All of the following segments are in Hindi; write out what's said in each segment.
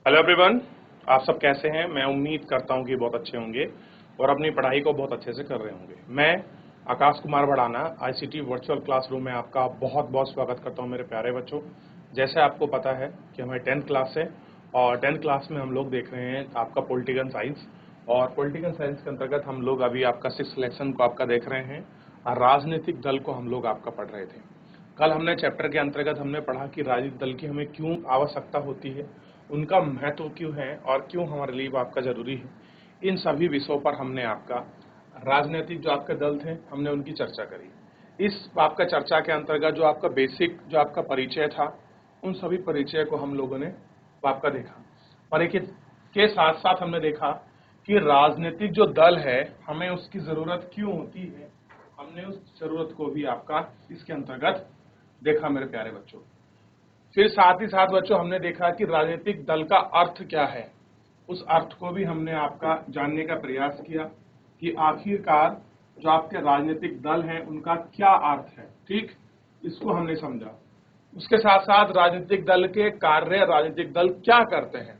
हेलो एवरीवन, आप सब कैसे हैं। मैं उम्मीद करता हूं कि बहुत अच्छे होंगे और अपनी पढ़ाई को बहुत अच्छे से कर रहे होंगे। मैं Akash Kumar Bhadana ICT virtual classroom में आपका बहुत बहुत स्वागत करता हूं मेरे प्यारे बच्चों। जैसे आपको पता है कि हमें 10th क्लास है और 10th क्लास में हम लोग देख रहे हैं आपका पॉलिटिकल साइंस, और पॉलिटिकल साइंस के अंतर्गत हम लोग अभी आपका 6th सिलेक्शन को आपका देख रहे हैं और राजनीतिक दल को हम लोग आपका पढ़ रहे थे। कल हमने चैप्टर के अंतर्गत हमने पढ़ा कि राजनीतिक दल की हमें क्यों आवश्यकता होती है, उनका महत्व क्यों है और क्यों हमारे लिए वो आपका जरूरी है। इन सभी विषयों पर हमने आपका राजनीतिक जो आपके दल थे हमने उनकी चर्चा करी। इस आपका चर्चा के अंतर्गत जो आपका बेसिक जो आपका परिचय था, उन सभी परिचय को हम लोगों ने आपका देखा। परिचय के साथ साथ हमने देखा कि राजनीतिक जो दल है हमें उसकी जरूरत क्यों होती है, हमने उस जरूरत को भी आपका इसके अंतर्गत देखा मेरे प्यारे बच्चों। फिर साथ ही साथ बच्चों हमने देखा कि राजनीतिक दल का अर्थ क्या है, उस अर्थ को भी हमने आपका जानने का प्रयास किया कि आखिरकार जो आपके राजनीतिक दल हैं उनका क्या अर्थ है। ठीक, इसको हमने समझा। उसके साथ साथ राजनीतिक दल के कार्य, राजनीतिक दल क्या करते हैं,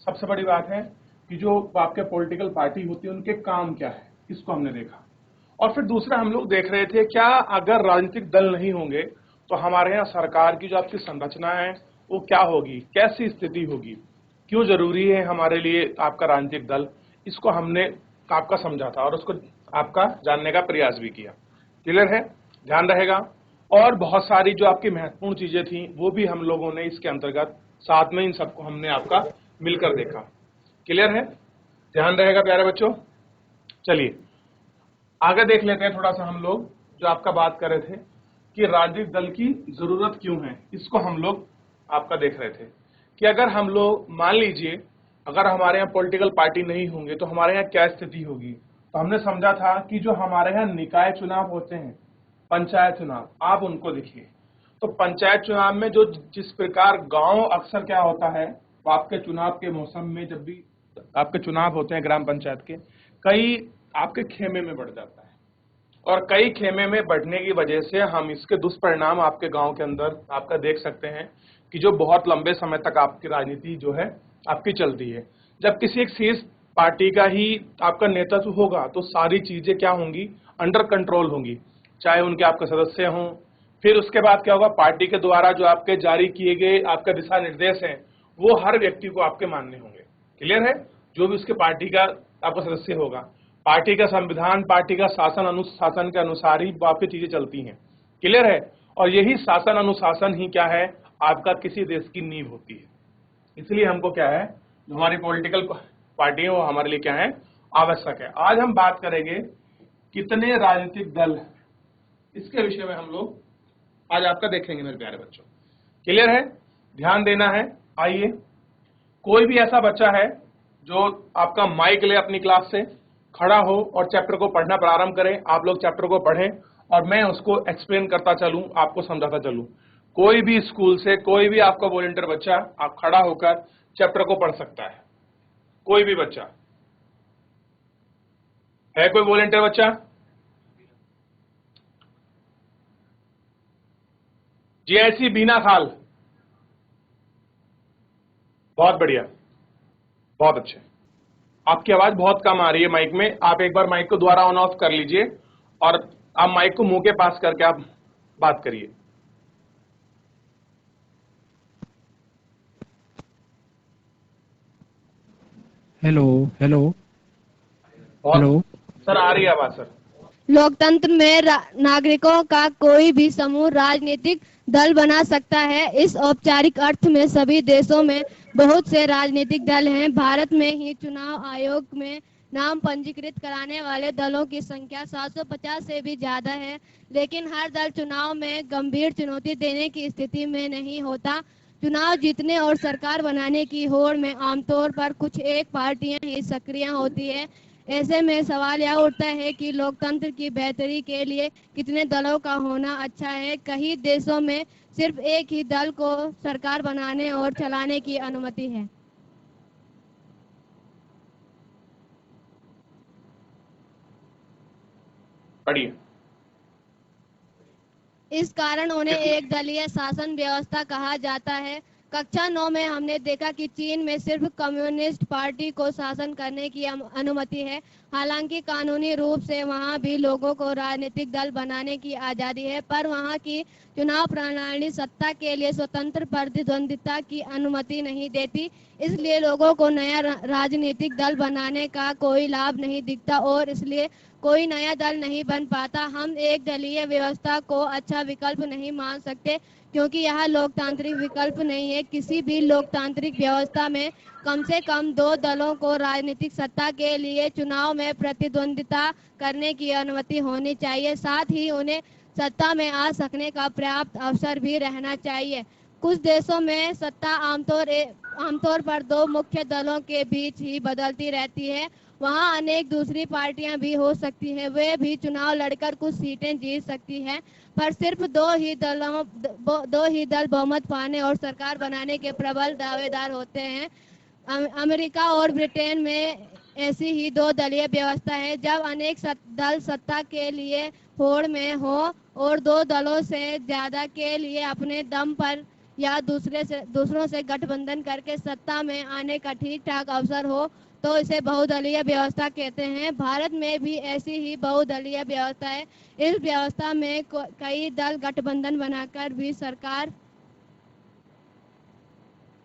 सबसे बड़ी बात है कि जो आपके पॉलिटिकल पार्टी होती है उनके काम क्या है, इसको हमने देखा। और फिर दूसरा हम लोग देख रहे थे क्या अगर राजनीतिक दल नहीं होंगे तो हमारे यहाँ सरकार की जो आपकी संरचना है वो क्या होगी, कैसी स्थिति होगी, क्यों जरूरी है हमारे लिए आपका राजनीतिक दल, इसको हमने आपका समझा था और उसको आपका जानने का प्रयास भी किया। क्लियर है, ध्यान रहेगा। और बहुत सारी जो आपकी महत्वपूर्ण चीजें थी वो भी हम लोगों ने इसके अंतर्गत साथ में इन सबको हमने आपका मिलकर देखा। क्लियर है, ध्यान रहेगा प्यारे बच्चों। चलिए आगे देख लेते हैं थोड़ा सा। हम लोग जो आपका बात कर रहे थे कि राजनीतिक दल की जरूरत क्यों है, इसको हम लोग आपका देख रहे थे कि अगर हम लोग मान लीजिए अगर हमारे यहाँ पॉलिटिकल पार्टी नहीं होंगे तो हमारे यहाँ क्या स्थिति होगी। तो हमने समझा था कि जो हमारे यहाँ निकाय चुनाव होते हैं, पंचायत चुनाव, आप उनको देखिए तो पंचायत चुनाव में जो जिस प्रकार गांव अक्सर क्या होता है, तो आपके चुनाव के मौसम में जब भी आपके चुनाव होते हैं ग्राम पंचायत के, कई आपके खेमे में बढ़ जाता है और कई खेमे में बढ़ने की वजह से हम इसके दुष्परिणाम आपके गांव के अंदर आपका देख सकते हैं कि जो बहुत लंबे समय तक आपकी राजनीति जो है आपकी चलती है। जब किसी एक शीर्ष पार्टी का ही आपका नेतृत्व होगा तो सारी चीजें क्या होंगी, अंडर कंट्रोल होंगी, चाहे उनके आपके सदस्य हों। फिर उसके बाद क्या होगा, पार्टी के द्वारा जो आपके जारी किए गए आपके दिशा निर्देश हैं वो हर व्यक्ति को आपके मानने होंगे। क्लियर है, जो भी उसके पार्टी का आपका सदस्य होगा, पार्टी का संविधान, पार्टी का शासन अनुशासन के अनुसार ही आपकी चीजें चलती हैं। क्लियर है, और यही शासन अनुशासन ही क्या है, आपका किसी देश की नींव होती है। इसलिए हमको क्या है, जो हमारी पॉलिटिकल पार्टी है वो हमारे लिए क्या है, आवश्यक है। आज हम बात करेंगे कितने राजनीतिक दल, इसके विषय में हम लोग आज आपका देखेंगे मेरे प्यारे बच्चों। क्लियर है, ध्यान देना है। आइए, कोई भी ऐसा बच्चा है जो आपका माइक ले अपनी क्लास से खड़ा हो और चैप्टर को पढ़ना प्रारंभ करें। आप लोग चैप्टर को पढ़ें और मैं उसको एक्सप्लेन करता चलूं, आपको समझाता चलूं। कोई भी स्कूल से कोई भी आपका वॉलंटियर बच्चा आप खड़ा होकर चैप्टर को पढ़ सकता है, कोई भी बच्चा है। कोई वॉलंटियर बच्चा? जी ऐसी बीना खाल, बहुत बढ़िया, बहुत अच्छे। आपकी आवाज बहुत कम आ रही है माइक में, आप एक बार माइक को दोबारा ऑन ऑफ कर लीजिए और आप माइक को मुंह के पास करके आप बात करिए। हेलो हेलो बहुत हेलो। सर आ रही है आवाज सर। लोकतंत्र में नागरिकों का कोई भी समूह राजनीतिक दल बना सकता है। इस औपचारिक अर्थ में सभी देशों में बहुत से राजनीतिक दल हैं। भारत में ही चुनाव आयोग में नाम पंजीकृत कराने वाले दलों की संख्या 750 से भी ज्यादा है, लेकिन हर दल चुनाव में गंभीर चुनौती देने की स्थिति में नहीं होता। चुनाव जीतने और सरकार बनाने की होड़ में आमतौर पर कुछ एक पार्टियां ही सक्रिय होती है। ऐसे में सवाल यह उठता है कि लोकतंत्र की बेहतरी के लिए कितने दलों का होना अच्छा है। कई देशों में सिर्फ एक ही दल को सरकार बनाने और चलाने की अनुमति है। पढ़िए। इस कारण उन्हें एक दलीय शासन व्यवस्था कहा जाता है। कक्षा 9 में हमने देखा कि चीन में सिर्फ कम्युनिस्ट पार्टी को शासन करने की अनुमति है। हालांकि कानूनी रूप से वहां भी लोगों को राजनीतिक दल बनाने की आज़ादी है, पर वहां की चुनाव प्रणाली सत्ता के लिए स्वतंत्र प्रतिद्वंदिता की अनुमति नहीं देती। इसलिए लोगों को नया राजनीतिक दल बनाने का कोई लाभ नहीं दिखता और इसलिए कोई नया दल नहीं बन पाता। हम एक दलीय व्यवस्था को अच्छा विकल्प नहीं मान सकते क्योंकि यह लोकतांत्रिक विकल्प नहीं है। किसी भी लोकतांत्रिक व्यवस्था में कम से कम 2 दलों को राजनीतिक सत्ता के लिए चुनाव में प्रतिद्वंदिता करने की अनुमति होनी चाहिए, साथ ही उन्हें सत्ता में आ सकने का पर्याप्त अवसर भी रहना चाहिए। कुछ देशों में सत्ता आमतौर पर 2 मुख्य दलों के बीच ही बदलती रहती है। वहाँ अनेक दूसरी पार्टियां भी हो सकती हैं, वे भी चुनाव लड़कर कुछ सीटें जीत सकती हैं, पर सिर्फ 2 ही दल बहुमत पाने और सरकार बनाने के प्रबल दावेदार होते हैं। अमेरिका और ब्रिटेन में ऐसी ही 2 दलीय व्यवस्था है। जब अनेक दल सत्ता के लिए होड़ में हो और 2 दलों से ज्यादा के लिए अपने दम पर या दूसरों से गठबंधन करके सत्ता में आने का ठीक ठाक अवसर हो तो इसे बहुदलीय व्यवस्था कहते हैं। भारत में भी ऐसी ही बहुदलीय व्यवस्था है। इस व्यवस्था में कई दल गठबंधन बनाकर भी सरकार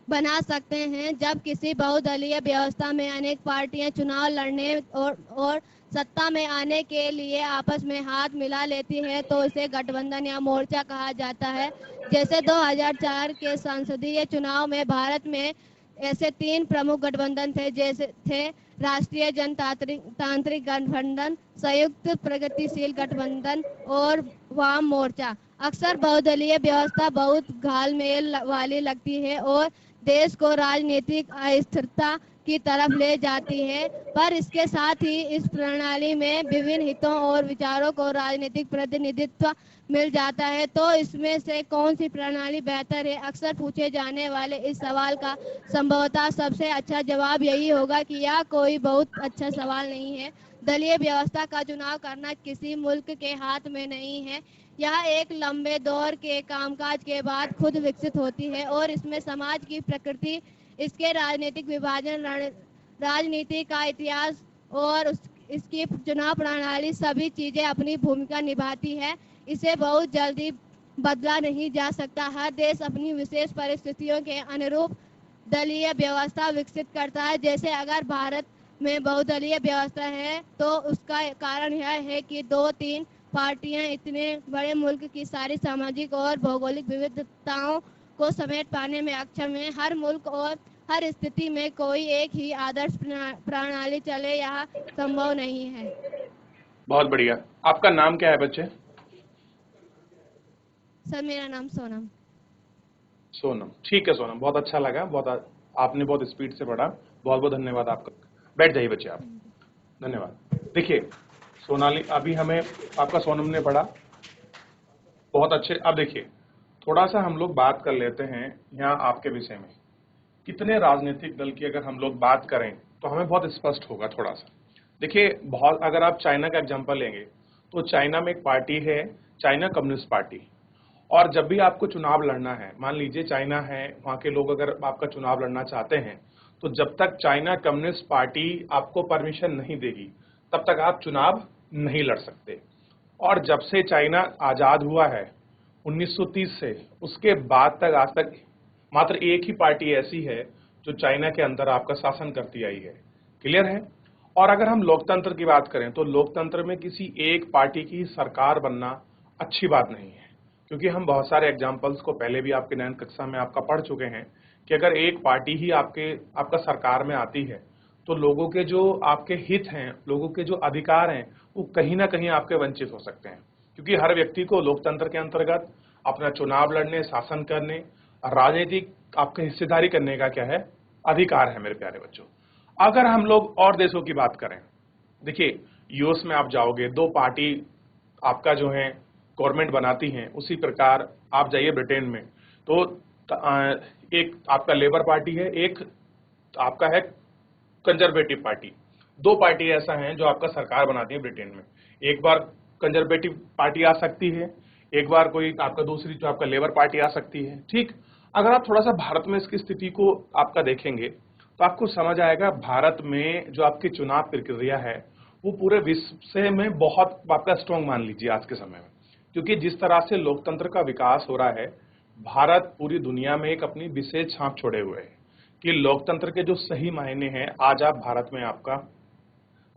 बना सकते हैं। जब किसी बहुदलीय व्यवस्था में अनेक पार्टियां चुनाव लड़ने और सत्ता में आने के लिए आपस में हाथ मिला लेती है तो इसे गठबंधन या मोर्चा कहा जाता है। जैसे 2004 के संसदीय चुनाव में भारत में ऐसे 3 प्रमुख गठबंधन थे, जैसे थे राष्ट्रीय जनतांत्रिक गठबंधन, संयुक्त प्रगतिशील गठबंधन और वाम मोर्चा। अक्सर बहुदलीय व्यवस्था बहुत घालमेल वाली लगती है और देश को राजनीतिक अस्थिरता की तरफ ले जाती है, पर इसके साथ ही इस प्रणाली में विभिन्न हितों और विचारों को राजनीतिक प्रतिनिधित्व मिल जाता है। तो इसमें से कौन सी प्रणाली बेहतर है? अक्सर पूछे जाने वाले इस सवाल का संभवतः सबसे अच्छा जवाब यही होगा कि यह कोई बहुत अच्छा सवाल नहीं है। दलीय व्यवस्था का चुनाव करना किसी मुल्क के हाथ में नहीं है। यह एक लंबे दौर के कामकाज के बाद खुद विकसित होती है और इसमें समाज की प्रकृति, इसके राजनीतिक विभाजन, राजनीति का इतिहास और इसकी चुनाव प्रणाली सभी चीजें अपनी भूमिका निभाती है। इसे बहुत जल्दी बदला नहीं जा सकता। हर देश अपनी विशेष परिस्थितियों के अनुरूप दलीय व्यवस्था विकसित करता है। जैसे अगर भारत में बहुदलीय व्यवस्था है तो उसका कारण यह है कि 2-3 पार्टियां इतने बड़े मुल्क की सारी सामाजिक और भौगोलिक विविधताओं को समेट पाने में अक्षम है। हर मुल्क और हर स्थिति में कोई एक ही आदर्श प्रणाली चले, यह संभव नहीं है। बहुत बढ़िया। आपका नाम क्या है बच्चे? सर मेरा नाम सोनम। सोनम, ठीक है सोनम, बहुत अच्छा लगा, आपने बहुत स्पीड से पढ़ा, बहुत बहुत धन्यवाद आपका। बैठ जाइए बच्चे आप। धन्यवाद। देखिए सोनाली, अभी हमें आपका सोनम ने पढ़ा बहुत अच्छे। अब देखिए थोड़ा सा हम लोग बात कर लेते हैं यहाँ आपके विषय में। कितने राजनीतिक दल की अगर हम लोग बात करें तो हमें बहुत स्पष्ट होगा थोड़ा सा। देखिए बहुत, अगर आप चाइना का एग्जांपल लेंगे तो चाइना में एक पार्टी है, चाइना कम्युनिस्ट पार्टी। और जब भी आपको चुनाव लड़ना है, मान लीजिए चाइना है, वहाँ के लोग अगर आपका चुनाव लड़ना चाहते हैं तो जब तक चाइना कम्युनिस्ट पार्टी आपको परमिशन नहीं देगी तब तक आप चुनाव नहीं लड़ सकते। और जब से चाइना आज़ाद हुआ है 1930 से, उसके बाद तक आज तक मात्र एक ही पार्टी ऐसी है जो चाइना के अंदर आपका शासन करती आई है। क्लियर है? और अगर हम लोकतंत्र की बात करें तो लोकतंत्र में किसी एक पार्टी की सरकार बनना अच्छी बात नहीं है, क्योंकि हम बहुत सारे एग्जाम्पल्स को पहले भी आपके 9वीं कक्षा में आपका पढ़ चुके हैं कि अगर एक पार्टी ही आपका सरकार में आती है तो लोगों के जो आपके हित हैं, लोगों के जो अधिकार हैं, वो कहीं ना कहीं आपके वंचित हो सकते हैं। क्योंकि हर व्यक्ति को लोकतंत्र के अंतर्गत अपना चुनाव लड़ने, शासन करने, राजनीतिक आपके हिस्सेदारी करने का क्या है, अधिकार है मेरे प्यारे बच्चों। अगर हम लोग और देशों की बात करें, देखिए यूएस में आप जाओगे 2 पार्टी आपका जो है गवर्नमेंट बनाती हैं। उसी प्रकार आप जाइए ब्रिटेन में तो एक आपका लेबर पार्टी है, एक आपका है कंजर्वेटिव पार्टी। 2 पार्टी ऐसा हैं जो आपका सरकार बनाती है ब्रिटेन में। एक बार कंजर्वेटिव पार्टी आ सकती है, एक बार कोई आपका दूसरी जो आपका लेबर पार्टी आ सकती है। ठीक, अगर आप थोड़ा सा भारत में इसकी स्थिति को आपका देखेंगे तो आपको समझ आएगा भारत में जो आपकी चुनाव प्रक्रिया है वो पूरे विश्व से में बहुत आपका स्ट्रॉन्ग मान लीजिए आज के समय में, क्योंकि जिस तरह से लोकतंत्र का विकास हो रहा है, भारत पूरी दुनिया में एक अपनी विशेष छाप छोड़े हुए है कि लोकतंत्र के जो सही मायने हैं आज आप भारत में आपका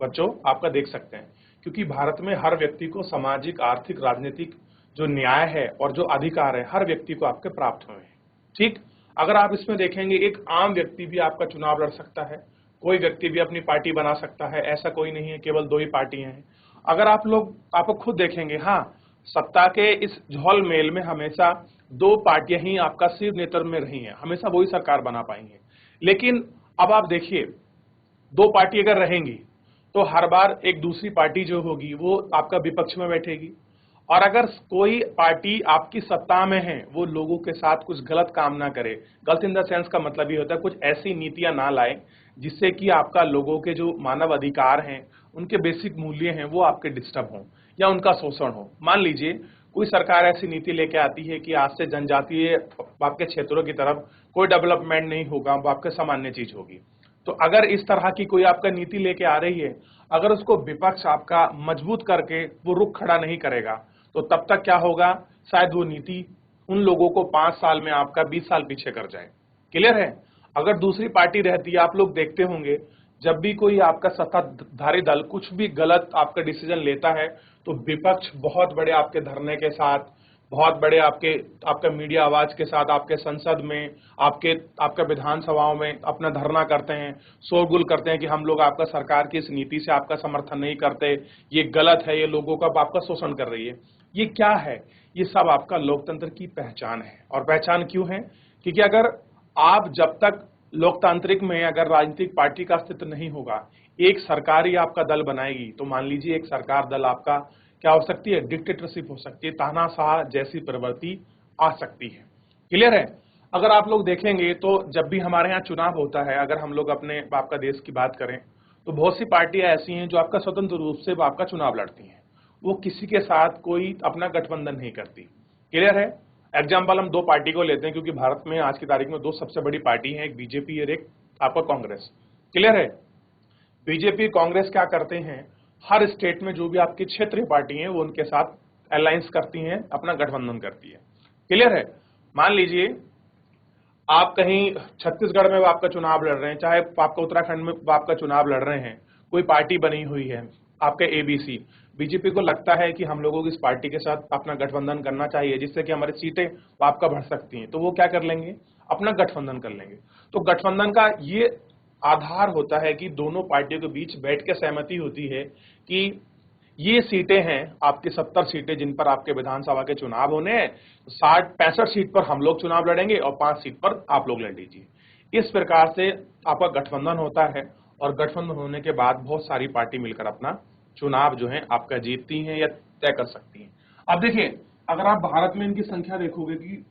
बच्चों आपका देख सकते हैं, क्योंकि भारत में हर व्यक्ति को सामाजिक, आर्थिक, राजनीतिक जो न्याय है और जो अधिकार है हर व्यक्ति को आपके प्राप्त हुए हैं। ठीक, अगर आप इसमें देखेंगे एक आम व्यक्ति भी आपका चुनाव लड़ सकता है, कोई व्यक्ति भी अपनी पार्टी बना सकता है, ऐसा कोई नहीं है केवल 2 ही पार्टियां हैं। अगर आप खुद देखेंगे, हाँ, सत्ता के इस झोल मेल में हमेशा 2 पार्टियां ही आपका शीर्ष नेतृत्व में रही हैं, हमेशा वही सरकार बना पाई है। लेकिन अब आप देखिए 2 पार्टी अगर रहेंगी तो हर बार एक दूसरी पार्टी जो होगी वो आपका विपक्ष में बैठेगी, और अगर कोई पार्टी आपकी सत्ता में है वो लोगों के साथ कुछ गलत काम ना करे, गलत इन द सेंस का मतलब ये होता है कुछ ऐसी नीतियां ना लाए जिससे कि आपका लोगों के जो मानव अधिकार हैं, उनके बेसिक मूल्य हैं वो आपके डिस्टर्ब हों या उनका शोषण हो। मान लीजिए कोई सरकार ऐसी नीति लेके आती है कि आज से जनजातीय आपके क्षेत्रों की तरफ कोई डेवलपमेंट नहीं होगा, वो आपके सामान्य चीज होगी। तो अगर इस तरह की कोई आपका नीति लेके आ रही है, अगर उसको विपक्ष आपका मजबूत करके वो रुख खड़ा नहीं करेगा तो तब तक क्या होगा, शायद वो नीति उन लोगों को 5 साल में आपका 20 साल पीछे कर जाए। क्लियर है? अगर दूसरी पार्टी रहती है, आप लोग देखते होंगे जब भी कोई आपका सत्ताधारी दल कुछ भी गलत आपका डिसीजन लेता है तो विपक्ष बहुत बड़े आपके धरने के साथ, बहुत बड़े आपका मीडिया आवाज के साथ आपके संसद में, आपके विधानसभाओं में अपना धरना करते हैं, शोरगुल करते हैं कि हम लोग आपका सरकार की इस नीति से आपका समर्थन नहीं करते, ये गलत है, ये लोगों का आपका शोषण कर रही है। ये क्या है? ये सब आपका लोकतंत्र की पहचान है। और पहचान क्यों है? क्योंकि अगर आप जब तक लोकतांत्रिक में अगर राजनीतिक पार्टी का अस्तित्व नहीं होगा, एक सरकार ही आपका दल बनाएगी, तो मान लीजिए एक सरकार दल आपका क्या हो सकती है, डिक्टेटरशिप हो सकती है, तानाशाह जैसी प्रवृत्ति आ सकती है। क्लियर है? अगर आप लोग देखेंगे तो जब भी हमारे यहाँ चुनाव होता है, अगर हम लोग अपने आपका देश की बात करें तो बहुत सी पार्टियां ऐसी हैं जो आपका स्वतंत्र रूप से आपका चुनाव लड़ती हैं, वो किसी के साथ कोई अपना गठबंधन नहीं करती। क्लियर है? एग्जाम्पल हम 2 पार्टी को लेते हैं, क्योंकि भारत में आज की तारीख में 2 सबसे बड़ी पार्टी है, एक बीजेपी और एक आपका कांग्रेस। क्लियर है? बीजेपी कांग्रेस क्या करते हैं, हर स्टेट में जो भी आपकी क्षेत्रीय पार्टी है वो उनके साथ अलायंस करती हैं, अपना गठबंधन करती है। क्लियर है? मान लीजिए आप कहीं छत्तीसगढ़ में आपका चुनाव लड़ रहे हैं, चाहे आपका उत्तराखंड में आपका चुनाव लड़ रहे हैं, कोई पार्टी बनी हुई है आपके एबीसी, बीजेपी को लगता है कि हम लोगों को इस पार्टी के साथ अपना गठबंधन करना चाहिए जिससे कि हमारी सीटें आपका बढ़ सकती हैं, तो वो क्या कर लेंगे, अपना गठबंधन कर लेंगे। तो गठबंधन का ये आधार होता है कि दोनों पार्टियों के बीच बैठ के सहमति होती है कि ये सीटें हैं आपकी 70 सीटें जिन पर आपके विधानसभा के चुनाव होने हैं, 65 सीट पर हम लोग चुनाव लड़ेंगे और 5 सीट पर आप लोग लड़ लीजिए। इस प्रकार से आपका गठबंधन होता है, और गठबंधन होने के बाद बहुत सारी पार्टी मिलकर अपना चुनाव जो है आपका जीतती हैं या तय कर सकती हैं। अब देखिए अगर आप भारत में इनकी संख्या देखोगे कि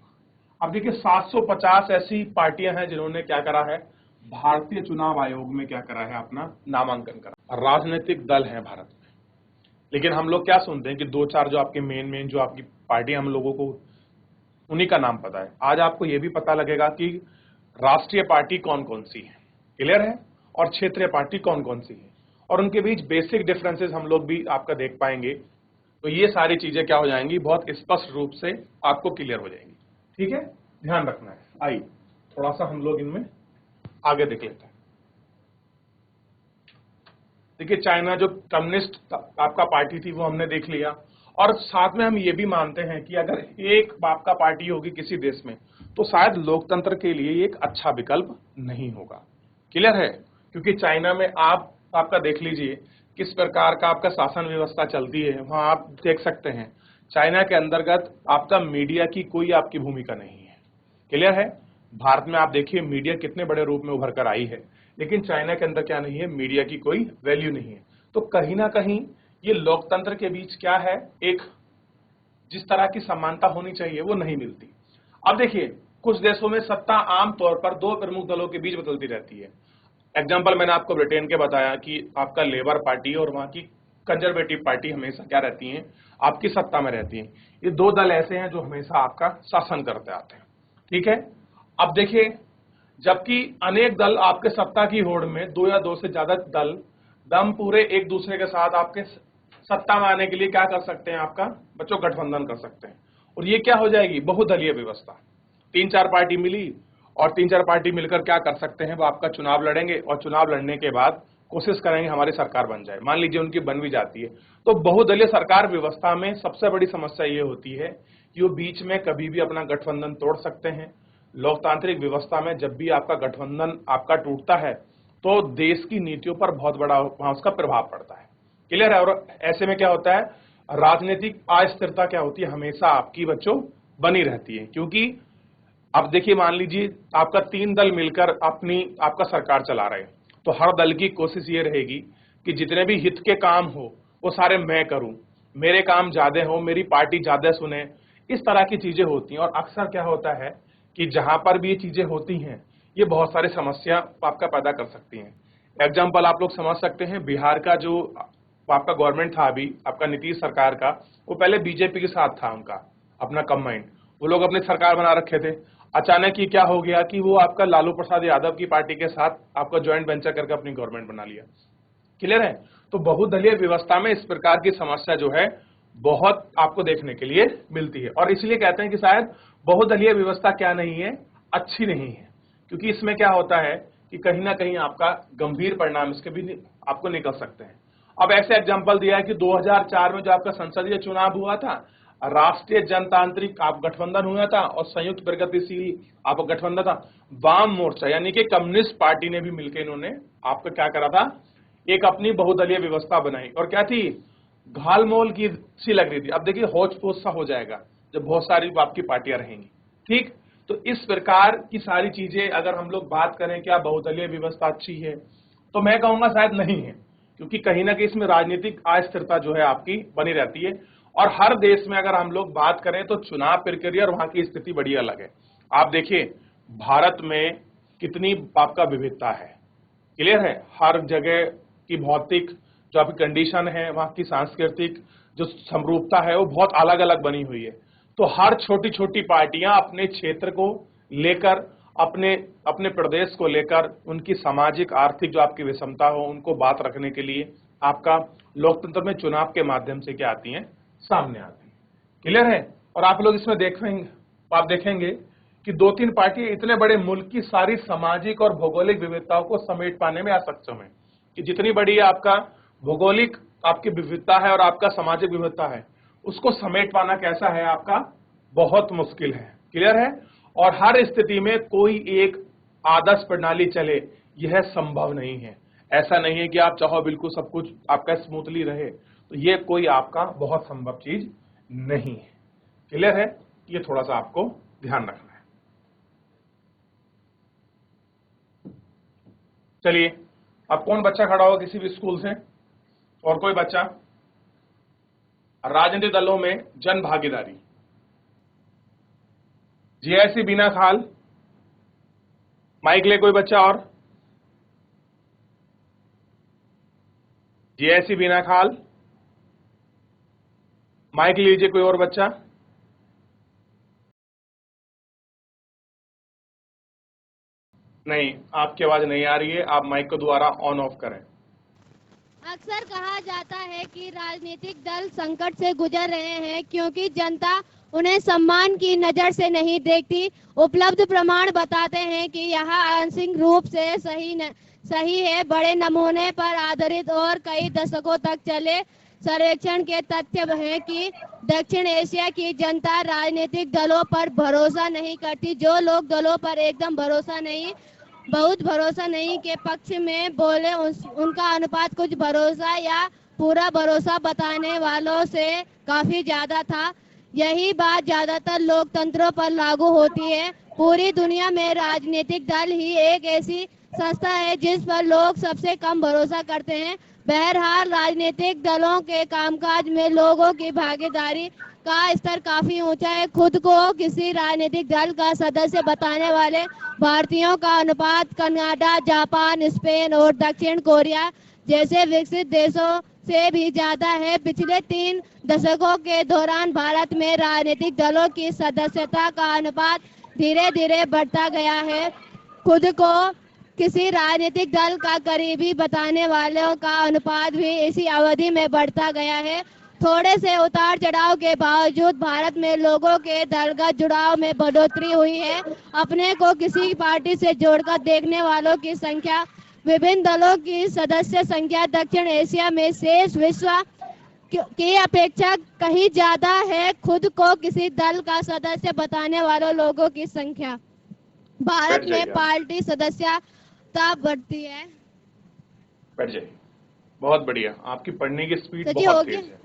अब देखिए 750 ऐसी पार्टियां हैं जिन्होंने क्या करा है, भारतीय चुनाव आयोग में क्या करा है, अपना नामांकन करा। राजनीतिक दल है भारत में, लेकिन हम लोग क्या सुनते हैं कि 2-4 जो आपके मेन जो आपकी पार्टी, हम लोगों को उन्हीं का नाम पता है। आज आपको यह भी पता लगेगा कि राष्ट्रीय पार्टी कौन कौन सी है, क्लियर है, और क्षेत्रीय पार्टी कौन कौन सी है, और उनके बीच बेसिक डिफरेंसेस हम लोग भी आपका देख पाएंगे। तो ये सारी चीजें क्या हो जाएंगी, बहुत स्पष्ट रूप से आपको क्लियर हो जाएंगी। ठीक है, ध्यान रखना है। आइए थोड़ा सा हम लोग इनमें आगे देख लेते हैं। देखिए चाइना जो कम्युनिस्ट आपका पार्टी थी वो हमने देख लिया, और साथ में हम ये भी मानते हैं कि अगर एक आपका पार्टी होगी किसी देश में तो शायद लोकतंत्र के लिए एक अच्छा विकल्प नहीं होगा। क्लियर है? क्योंकि चाइना में आपका देख लीजिए किस प्रकार का आपका शासन व्यवस्था चलती है, वहां आप देख सकते हैं चाइना के अंतर्गत आपका मीडिया की कोई आपकी भूमिका नहीं है। क्लियर है? भारत में आप देखिए मीडिया कितने बड़े रूप में उभर कर आई है, लेकिन चाइना के अंदर क्या नहीं है, मीडिया की कोई वैल्यू नहीं है। तो कहीं ना कहीं ये लोकतंत्र के बीच क्या है, एक जिस तरह की समानता होनी चाहिए वो नहीं मिलती। अब देखिए कुछ देशों में सत्ता आम तौर पर 2 प्रमुख दलों के बीच बदलती रहती है। एग्जाम्पल मैंने आपको ब्रिटेन के बताया कि आपका लेबर पार्टी और वहां की कंजर्वेटिव पार्टी हमेशा क्या रहती हैं, आपकी सत्ता में रहती हैं। ये 2 दल ऐसे हैं जो हमेशा आपका शासन करते आते हैं। ठीक है? अब देखिए, जबकि अनेक दल आपके सत्ता की होड़ में, दो या दो से ज्यादा दल दम पूरे एक दूसरे के साथ आपके सत्ता में आने के लिए क्या कर सकते हैं, आपका बच्चों गठबंधन कर सकते हैं। और ये क्या हो जाएगी, बहुदलीय व्यवस्था। 3-4 पार्टी मिली और 3-4 पार्टी मिलकर क्या कर सकते हैं, वो आपका चुनाव लड़ेंगे और चुनाव लड़ने के बाद कोशिश करेंगे हमारी सरकार बन जाए। मान लीजिए उनकी बन भी जाती है, तो बहुदलीय सरकार व्यवस्था में सबसे बड़ी समस्या ये होती है कि वो बीच में कभी भी अपना गठबंधन तोड़ सकते हैं। लोकतांत्रिक व्यवस्था में जब भी आपका गठबंधन आपका टूटता है तो देश की नीतियों पर बहुत बड़ा वहां उसका प्रभाव पड़ता है। क्लियर है। और ऐसे में क्या होता है, राजनीतिक अस्थिरता क्या होती है, हमेशा आपकी बच्चों बनी रहती है। क्योंकि अब देखिए, मान लीजिए आपका 3 दल मिलकर आपका सरकार चला रहे हैं, तो हर दल की कोशिश ये रहेगी कि जितने भी हित के काम हो वो सारे मैं करूं, मेरे काम ज्यादा हो, मेरी पार्टी ज्यादा सुने, इस तरह की चीजें होती हैं। और अक्सर क्या होता है कि जहां पर भी ये चीजें होती हैं, ये बहुत सारी समस्या आपका पैदा कर सकती हैं। एग्जाम्पल आप लोग समझ सकते हैं, बिहार का जो आपका गवर्नमेंट था अभी आपका नीतीश सरकार का, वो पहले बीजेपी के साथ था उनका अपना कंबाइंड, वो लोग अपनी सरकार बना रखे थे। अचानक ही क्या हो गया कि वो आपका लालू प्रसाद यादव की पार्टी के साथ आपका ज्वाइंट वेंचर करके अपनी गवर्नमेंट बना लिया। क्लियर है। तो बहुदलीय व्यवस्था में इस प्रकार की समस्या जो है बहुत आपको देखने के लिए मिलती है। और इसलिए कहते हैं कि शायद बहुदलीय व्यवस्था क्या नहीं है, अच्छी नहीं है। क्योंकि इसमें क्या होता है कि कहीं ना कहीं आपका गंभीर परिणाम इसके भी आपको निकल सकते हैं। अब ऐसे एग्जाम्पल दिया है कि 2004 में जो आपका संसदीय चुनाव हुआ था, राष्ट्रीय जनतांत्रिक आप गठबंधन हुआ था और संयुक्त प्रगतिशील आप गठबंधन था। वाम मोर्चा यानी कि कम्युनिस्ट पार्टी ने भी मिलकर इन्होंने आपका क्या करा था, एक अपनी बहुदलीय व्यवस्था बनाई। और क्या थी, घालमोल की सी लग रही थी। अब देखिए होच पोच सा हो जाएगा जब बहुत सारी आपकी पार्टियां रहेंगी। ठीक, तो इस प्रकार की सारी चीजें अगर हम लोग बात करें क्या बहुदलीय व्यवस्था अच्छी है, तो मैं कहूंगा शायद नहीं है। क्योंकि कहीं ना कहीं इसमें राजनीतिक अस्थिरता जो है आपकी बनी रहती है। और हर देश में अगर हम लोग बात करें तो चुनाव प्रक्रिया और वहां की स्थिति बड़ी अलग है। आप देखिए भारत में कितनी आपका विविधता है। क्लियर है। हर जगह की भौतिक जो आपकी कंडीशन है, वहां की सांस्कृतिक जो समरूपता है वो बहुत अलग अलग बनी हुई है। तो हर छोटी छोटी पार्टियां अपने क्षेत्र को लेकर, अपने अपने प्रदेश को लेकर, उनकी सामाजिक आर्थिक जो आपकी विषमता हो उनको बात रखने के लिए आपका लोकतंत्र में चुनाव के माध्यम से क्या आती हैं, सामने आती है। क्लियर है। और आप लोग इसमें आप देखेंगे कि 2-3 पार्टी इतने बड़े मुल्क की सारी सामाजिक और भौगोलिक विविधताओं को समेट पाने में असक्षम है। कि जितनी बड़ी आपका भौगोलिक आपकी विविधता है और आपका सामाजिक विविधता है, उसको समेट पाना कैसा है आपका, बहुत मुश्किल है। क्लियर है। और हर स्थिति में कोई एक आदर्श प्रणाली चले, यह संभव नहीं है। ऐसा नहीं है कि आप चाहो बिल्कुल सब कुछ आपका स्मूथली रहे, तो ये कोई आपका बहुत संभव चीज नहीं है। क्लियर है। ये थोड़ा सा आपको ध्यान रखना है। चलिए, अब कौन बच्चा खड़ा होगा किसी भी स्कूल से, और कोई बच्चा, राजनीतिक दलों में जन भागीदारी, जीआईसी बीना खाल, माइक ले कोई बच्चा, और जीआईसी बीना खाल, माइक लीजिए कोई और बच्चा। नहीं, आपकी आवाज नहीं आ रही है, आप माइक को दोबारा ऑन ऑफ करें। अक्सर कहा जाता है कि राजनीतिक दल संकट से गुजर रहे हैं क्योंकि जनता उन्हें सम्मान की नजर से नहीं देखती। उपलब्ध प्रमाण बताते हैं कि यह आंशिक रूप से सही है। बड़े नमूने पर आधारित और कई दशकों तक चले सर्वेक्षण के तथ्य हैं कि दक्षिण एशिया की जनता राजनीतिक दलों पर भरोसा नहीं करती। जो लोग दलों पर एकदम बहुत भरोसा नहीं के पक्ष में बोले, उनका अनुपात कुछ भरोसा या पूरा भरोसा बताने वालों से काफी ज्यादा था। यही बात ज्यादातर लोकतंत्रों पर लागू होती है। पूरी दुनिया में राजनीतिक दल ही एक ऐसी संस्था है जिस पर लोग सबसे कम भरोसा करते हैं। बहरहाल राजनीतिक दलों के कामकाज में लोगों की भागीदारी का स्तर काफी ऊंचा है। खुद को किसी राजनीतिक दल का सदस्य बताने वाले भारतीयों का अनुपात कनाडा, जापान, स्पेन और दक्षिण कोरिया जैसे विकसित देशों से भी ज्यादा है। पिछले 3 दशकों के दौरान भारत में राजनीतिक दलों की सदस्यता का अनुपात धीरे धीरे बढ़ता गया है। खुद को किसी राजनीतिक दल का करीबी बताने वालों का अनुपात भी इसी अवधि में बढ़ता गया है। थोड़े से उतार चढ़ाव के बावजूद भारत में लोगों के दलगत जुड़ाव में बढ़ोतरी हुई है। अपने को किसी पार्टी से जोड़कर देखने वालों की संख्या विभिन्न दलों की सदस्य संख्या दक्षिण एशिया में शेष विश्व की अपेक्षा कहीं ज्यादा है। खुद को किसी दल का सदस्य बताने वालों लोगों की संख्या भारत में पार्टी सदस्यता बढ़ती है। बैठ जाइए। बहुत बढ़िया, आपकी पढ़ने की स्पीड सजी बहुत हो तेज गया? है।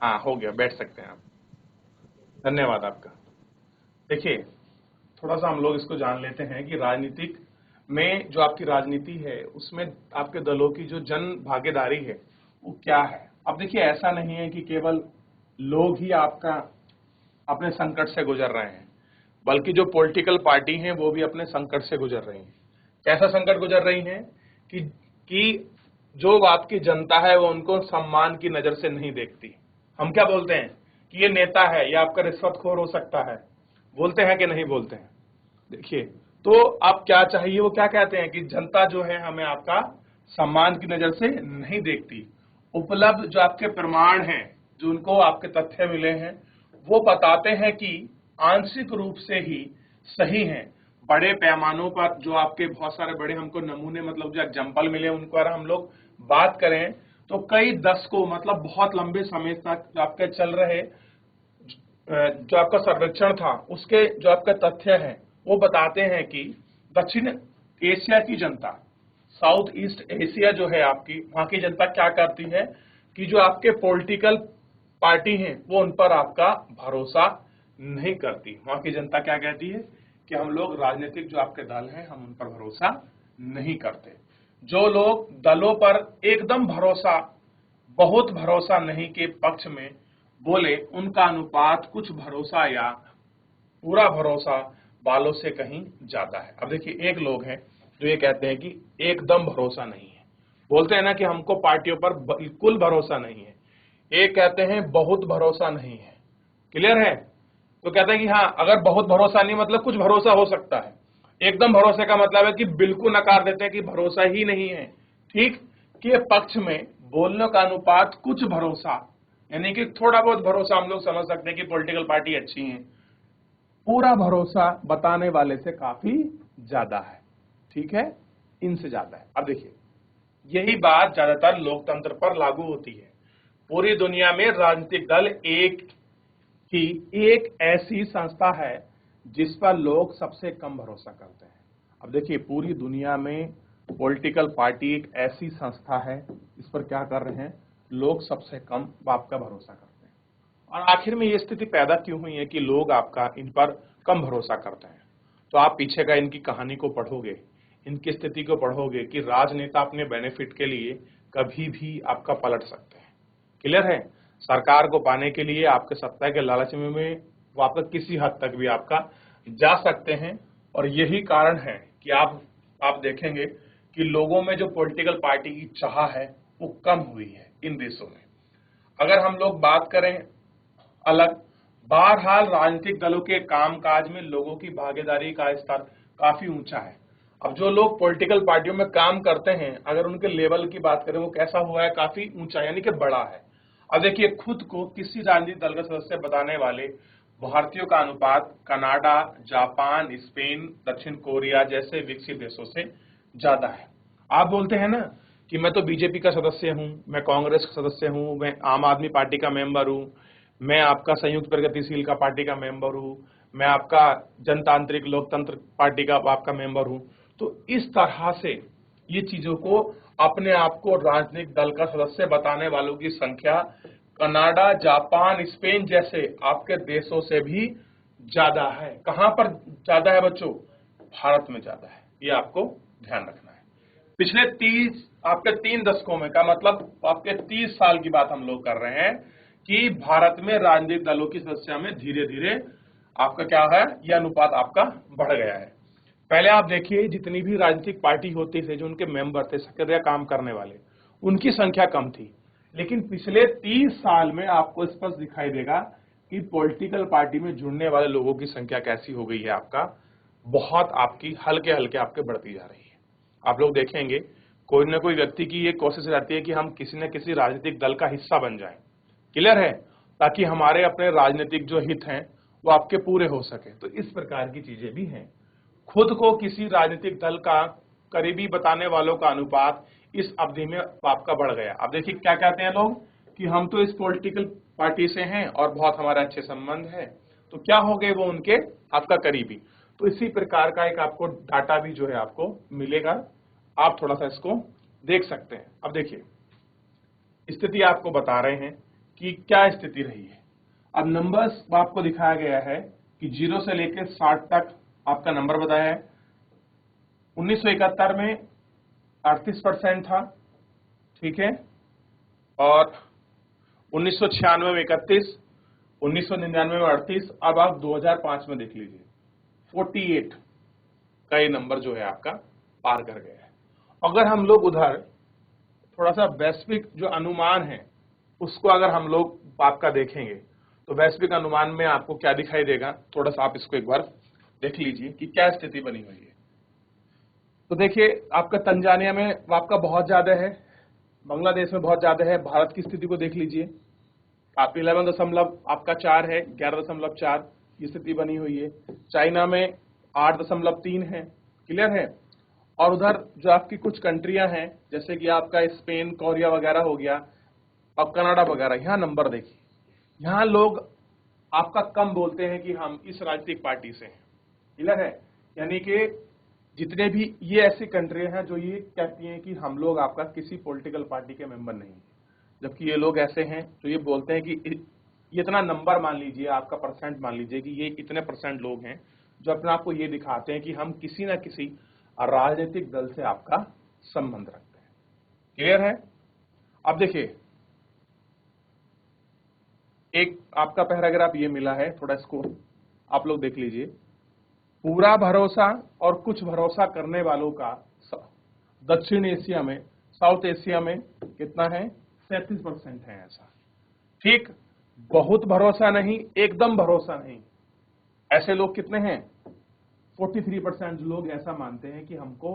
हाँ हो गया, बैठ सकते हैं आप। धन्यवाद आपका। देखिए थोड़ा सा हम लोग इसको जान लेते हैं कि राजनीतिक में जो आपकी राजनीति है उसमें आपके दलों की जो जन भागीदारी है वो क्या है। अब देखिए ऐसा नहीं है कि केवल लोग ही आपका अपने संकट से गुजर रहे हैं, बल्कि जो पॉलिटिकल पार्टी हैं वो भी अपने संकट से गुजर रही हैं। कैसा संकट गुजर रही हैं कि जो आपकी जनता है वो उनको सम्मान की नजर से नहीं देखती। हम क्या बोलते हैं कि ये नेता है, ये आपका रिश्वतखोर हो सकता है, बोलते हैं कि नहीं बोलते हैं। देखिए तो आप क्या चाहिए, वो क्या कहते हैं कि जनता जो है हमें आपका सम्मान की नजर से नहीं देखती। उपलब्ध जो आपके प्रमाण हैं, जो उनको आपके तथ्य मिले हैं, वो बताते हैं कि आंशिक रूप से ही सही हैं। बड़े पैमानों पर जो आपके बहुत सारे बड़े हमको नमूने मतलब जो एग्जाम्पल मिले उनको अगर हम लोग बात करें तो कई दशकों मतलब बहुत लंबे समय तक आपके चल रहे जो आपका सर्वेक्षण था उसके जो आपके तथ्य हैं वो बताते हैं कि दक्षिण एशिया की जनता, साउथ ईस्ट एशिया जो है आपकी, वहां की जनता क्या करती है कि जो आपके पॉलिटिकल पार्टी हैं वो उन पर आपका भरोसा नहीं करती। वहां की जनता क्या कहती है कि हम लोग राजनीतिक जो आपके दल हैं हम उन पर भरोसा नहीं करते। जो लोग दलों पर एकदम भरोसा, बहुत भरोसा नहीं के पक्ष में बोले, उनका अनुपात कुछ भरोसा या पूरा भरोसा वालों से कहीं ज्यादा है। अब देखिए एक लोग हैं जो ये कहते हैं कि एकदम भरोसा नहीं है, बोलते हैं ना कि हमको पार्टियों पर बिल्कुल भरोसा नहीं है। एक कहते हैं बहुत भरोसा नहीं है। क्लियर है? तो कहते हैं कि हाँ अगर बहुत भरोसा नहीं मतलब कुछ भरोसा हो सकता है। एकदम भरोसे का मतलब है कि बिल्कुल नकार देते हैं कि भरोसा ही नहीं है। ठीक के पक्ष में बोलने का अनुपात कुछ भरोसा, यानी कि थोड़ा बहुत भरोसा हम लोग समझ सकते हैं कि पॉलिटिकल पार्टी अच्छी है, पूरा भरोसा बताने वाले से काफी ज्यादा है। ठीक है, इनसे ज्यादा है। अब देखिए यही बात ज्यादातर लोकतंत्र पर लागू होती है। पूरी दुनिया में राजनीतिक दल एक ऐसी संस्था है जिस पर लोग सबसे कम भरोसा करते हैं। अब देखिए पूरी दुनिया में पॉलिटिकल पार्टी एक ऐसी संस्था है इस पर क्या कर रहे हैं, लोग सबसे कम आपका भरोसा करते हैं। और आखिर में ये स्थिति पैदा क्यों हुई है कि लोग आपका इन पर कम भरोसा करते हैं। तो आप पीछे का इनकी कहानी को पढ़ोगे, इनकी स्थिति को पढ़ोगे कि राजनेता अपने बेनिफिट के लिए कभी भी आपका पलट सकते हैं। क्लियर है? सरकार को पाने के लिए आपके सत्ता के लालच में वो आपका किसी हद तक भी आपका जा सकते हैं। और यही कारण है कि आप देखेंगे कि लोगों में जो पॉलिटिकल पार्टी की चाह है वो कम हुई है इन देशों में। अगर हम लोग बात करें अलग, बहरहाल राजनीतिक दलों के कामकाज में लोगों की भागीदारी का स्तर काफी ऊंचा है। अब जो लोग पॉलिटिकल पार्टियों में काम करते हैं अगर उनके लेवल की बात करें वो कैसा हुआ है, काफी ऊंचा यानी कि बड़ा है। अब देखिए खुद को किसी राजनीतिक दल का सदस्य बताने वाले भारतीयों का अनुपात कनाडा, जापान, स्पेन, दक्षिण कोरिया जैसे विकसित देशों से ज्यादा है। आप बोलते हैं ना कि मैं तो बीजेपी का सदस्य हूं, मैं कांग्रेस का सदस्य हूं, मैं आम आदमी पार्टी का मेंबर हूं, मैं आपका संयुक्त प्रगतिशील का पार्टी का मेंबर हूं, मैं आपका जनतांत्रिक लोकतंत्र पार्टी का आपका मेंबर हूं। तो इस तरह से ये चीजों को अपने आप को राजनीतिक दल का सदस्य बताने वालों की संख्या कनाडा, जापान, स्पेन जैसे आपके देशों से भी ज्यादा है। कहां पर ज्यादा है बच्चों? भारत में ज्यादा है। ये आपको ध्यान रखना है। पिछले 3 दशकों में का मतलब आपके 30 साल की बात हम लोग कर रहे हैं कि भारत में राजनीतिक दलों की संख्या में धीरे धीरे आपका क्या है, यह अनुपात आपका बढ़ गया है। पहले आप देखिए जितनी भी राजनीतिक पार्टी होती थी, जो उनके मेंबर थे, सक्रिय काम करने वाले, उनकी संख्या कम थी। लेकिन पिछले 30 साल में आपको स्पष्ट दिखाई देगा कि पॉलिटिकल पार्टी में जुड़ने वाले लोगों की संख्या कैसी हो गई है आपका, बहुत आपकी हल्के हल्के आपके बढ़ती जा रही है। आप लोग देखेंगे कोई ना कोई व्यक्ति की ये कोशिश रहती है कि हम किसी न किसी राजनीतिक दल का हिस्सा बन जाएं, क्लियर है, ताकि हमारे अपने राजनीतिक जो हित हैं वो आपके पूरे हो सके। तो इस प्रकार की चीजें भी हैं। खुद को किसी राजनीतिक दल का करीबी बताने वालों का अनुपात इस अवधि में आपका बढ़ गया। अब देखिए क्या कहते हैं लोग कि हम तो इस पॉलिटिकल पार्टी से हैं और बहुत हमारे अच्छे संबंध है, तो क्या हो गए वो उनके आपका करीबी। तो इसी प्रकार का एक आपको डाटा भी जो है आपको मिलेगा, आप थोड़ा सा इसको देख सकते हैं। अब देखिए स्थिति आपको बता रहे हैं कि क्या स्थिति रही है। अब नंबर्स आपको दिखाया गया है कि 0 से लेकर 60 तक आपका नंबर बताया है। 1971 में 38% था, ठीक है, और 1996 में 31, 1999 में 38, अब आप 2005 में देख लीजिए 48 का ये नंबर जो है आपका पार कर गया है। अगर हम लोग उधर थोड़ा सा वैश्विक जो अनुमान है उसको अगर हम लोग आपका देखेंगे तो वैश्विक अनुमान में आपको क्या दिखाई देगा, थोड़ा सा आप इसको एक बार देख लीजिए कि क्या स्थिति बनी हुई है। तो देखिए आपका तंजानिया में आपका बहुत ज्यादा है, बांग्लादेश में बहुत ज्यादा है। भारत की स्थिति को देख लीजिए, आप 11.4 है, 11.4 ये स्थिति बनी हुई है। चाइना में 8.3 है, क्लियर है। और उधर जो आपकी कुछ कंट्रियां हैं जैसे कि आपका स्पेन, कोरिया वगैरह हो गया और कनाडा वगैरह, यहाँ नंबर देखिए, यहाँ लोग आपका कम बोलते हैं कि हम इस राजनीतिक पार्टी से हैं, क्लियर है। यानी कि जितने भी ये ऐसी कंट्रियां हैं जो ये कहती हैं कि हम लोग आपका किसी पॉलिटिकल पार्टी के मेंबर नहीं हैं, जबकि ये लोग ऐसे हैं जो ये बोलते हैं कि ये इतना नंबर मान लीजिए, आपका परसेंट मान लीजिए कि ये इतने परसेंट लोग हैं जो अपने आप को ये दिखाते हैं कि हम किसी ना किसी राजनीतिक दल से आपका संबंध रखते हैं, क्लियर है। अब देखिए एक आपका पैराग्राफ ये मिला है, थोड़ा इसको आप लोग देख लीजिए। पूरा भरोसा और कुछ भरोसा करने वालों का दक्षिण एशिया में, साउथ एशिया में कितना है, 37% है ऐसा, ठीक। बहुत भरोसा नहीं, एकदम भरोसा नहीं, ऐसे लोग कितने हैं, 43% लोग ऐसा मानते हैं कि हमको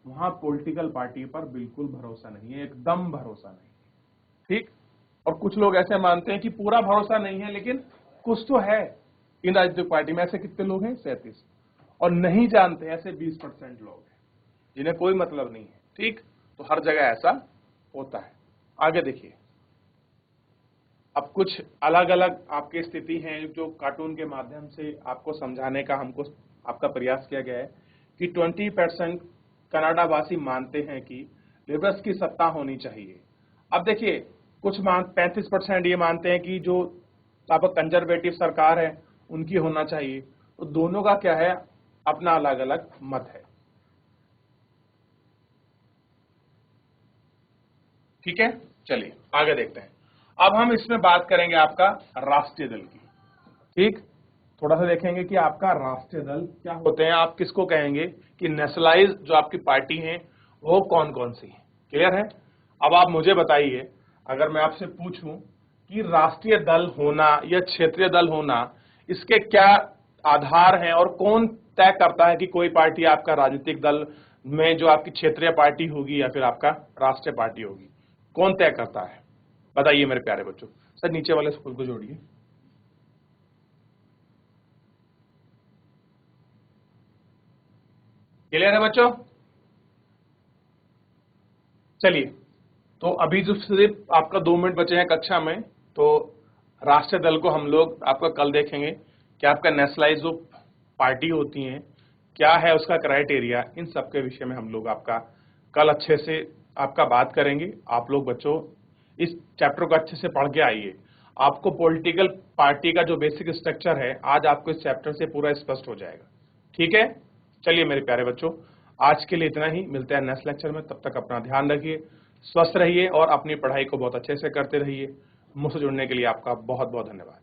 वहां पॉलिटिकल पार्टी पर बिल्कुल भरोसा नहीं है, एकदम भरोसा नहीं, ठीक। और कुछ लोग ऐसे मानते हैं कि पूरा भरोसा नहीं है लेकिन कुछ तो है इन राजनीतिक पार्टी में। ऐसे कितने लोग हैं, 37। और नहीं जानते ऐसे 20% लोग हैं जिन्हें कोई मतलब नहीं है, ठीक। तो हर जगह ऐसा होता है। आगे देखिए, अब कुछ अलग अलग आपकी स्थिति हैं जो कार्टून के माध्यम से आपको समझाने का हमको आपका प्रयास किया गया है कि 20% कनाडावासी मानते हैं कि लिबरल्स की सत्ता होनी चाहिए। अब देखिए कुछ 35% ये मानते हैं कि जो आपका कंजर्वेटिव सरकार है उनकी होना चाहिए। तो दोनों का क्या है, अपना अलग अलग मत है, ठीक है। चलिए आगे देखते हैं। अब हम इसमें बात करेंगे आपका राष्ट्रीय दल की, ठीक। थोड़ा सा देखेंगे कि आपका राष्ट्रीय दल क्या होते हैं, आप किसको कहेंगे कि नेशनलाइज जो आपकी पार्टी है वो कौन कौन सी है, क्लियर है। अब आप मुझे बताइए, अगर मैं आपसे पूछूं कि राष्ट्रीय दल होना या क्षेत्रीय दल होना, इसके क्या आधार हैं और कौन तय करता है कि कोई पार्टी आपका राजनीतिक दल में जो आपकी क्षेत्रीय पार्टी होगी या फिर आपका राष्ट्रीय पार्टी होगी, कौन तय करता है, बताइए मेरे प्यारे बच्चों। सर नीचे वाले स्कूल को जोड़िए। क्लियर है बच्चों। चलिए, तो अभी जो सिर्फ आपका 2 मिनट बचे हैं कक्षा में, तो राष्ट्रीय दल को हम लोग आपका कल देखेंगे कि आपका नेशनलाइज जो पार्टी होती हैं क्या है, उसका क्राइटेरिया, इन सब के विषय में हम लोग आपका कल अच्छे से आपका बात करेंगे। आप लोग बच्चों इस चैप्टर को अच्छे से पढ़ के आइए। आपको पॉलिटिकल पार्टी का जो बेसिक स्ट्रक्चर है आज आपको इस चैप्टर से पूरा स्पष्ट हो जाएगा, ठीक है। चलिए मेरे प्यारे बच्चों, आज के लिए इतना ही, मिलते हैं नेक्स्ट लेक्चर में। तब तक अपना ध्यान रखिए, स्वस्थ रहिए और अपनी पढ़ाई को बहुत अच्छे से करते रहिए। मुझसे जुड़ने के लिए आपका बहुत बहुत धन्यवाद।